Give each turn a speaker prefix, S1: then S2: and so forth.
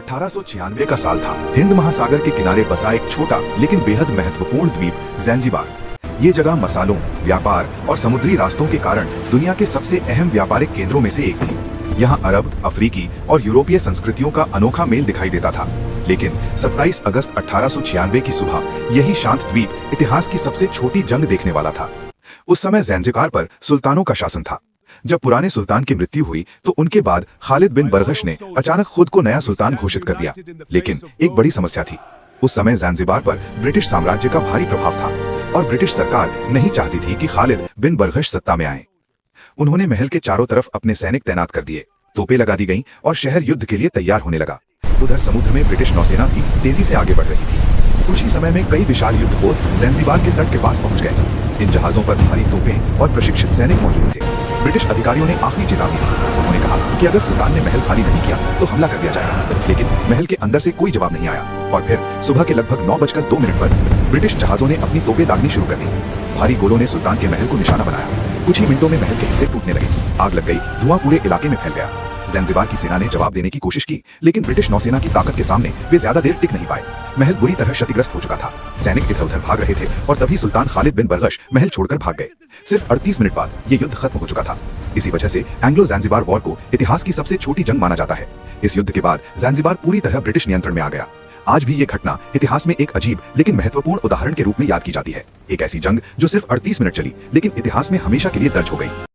S1: 1896 का साल था। हिंद महासागर के किनारे बसा एक छोटा लेकिन बेहद महत्वपूर्ण द्वीप ज़ैंज़िबार। ये जगह मसालों, व्यापार और समुद्री रास्तों के कारण दुनिया के सबसे अहम व्यापारिक केंद्रों में से एक थी। यहाँ अरब, अफ्रीकी और यूरोपीय संस्कृतियों का अनोखा मेल दिखाई देता था। लेकिन 27 अगस्त 1896 की सुबह यही शांत द्वीप इतिहास की सबसे छोटी जंग देखने वाला था। उस समय ज़ैंज़िबार पर सुल्तानों का शासन था। जब पुराने सुल्तान की मृत्यु हुई तो उनके बाद खालिद बिन बरगश ने अचानक खुद को नया सुल्तान घोषित कर दिया। लेकिन एक बड़ी समस्या थी। उस समय ज़ैंज़िबार पर ब्रिटिश साम्राज्य का भारी प्रभाव था और ब्रिटिश सरकार नहीं चाहती थी कि खालिद बिन बरगश सत्ता में आए। उन्होंने महल के चारों तरफ अपने सैनिक तैनात कर दिए, तोपें लगा दी गईं और शहर युद्ध के लिए तैयार होने लगा। उधर समुद्र में ब्रिटिश नौसेना भी तेजी से आगे बढ़ रही थी। कुछ ही समय में कई विशाल युद्धपोत ज़ैंज़िबार के तट के पास पहुंच गए। इन जहाजों पर भारी तोपें और प्रशिक्षित सैनिक मौजूद थे। ब्रिटिश अधिकारियों ने आखिरी चेतावनी दी। उन्होंने कहा कि अगर सुल्तान ने महल खाली नहीं किया तो हमला कर दिया जाएगा। लेकिन महल के अंदर से कोई जवाब नहीं आया और फिर सुबह के लगभग 9:02 पर ब्रिटिश जहाजों ने अपनी तोपें दागनी शुरू कर दी। भारी गोलों ने सुल्तान के महल को निशाना बनाया। कुछ ही मिनटों में महल के हिस्से टूटने लगे, आग लग गई, धुआं पूरे इलाके में फैल गया। ज़ैंज़िबार की सेना ने जवाब देने की कोशिश की, लेकिन ब्रिटिश नौसेना की ताकत के सामने वे ज्यादा देर टिक नहीं पाए। महल बुरी तरह क्षतिग्रस्त हो चुका था। सैनिक इधर उधर भाग रहे थे और तभी सुल्तान खालिद बिन बरगश महल छोड़कर भाग गए। सिर्फ 38 मिनट बाद ये युद्ध खत्म हो चुका था। इसी वजह से एंग्लो ज़ैंज़िबार वॉर को इतिहास की सबसे छोटी जंग माना जाता है। इस युद्ध के बाद ज़ैंज़िबार पूरी तरह ब्रिटिश नियंत्रण में आ गया। आज भी ये घटना इतिहास में एक अजीब लेकिन महत्वपूर्ण उदाहरण के रूप में याद की जाती है। एक ऐसी जंग जो सिर्फ 38 मिनट चली, लेकिन इतिहास में हमेशा के लिए दर्ज हो गई।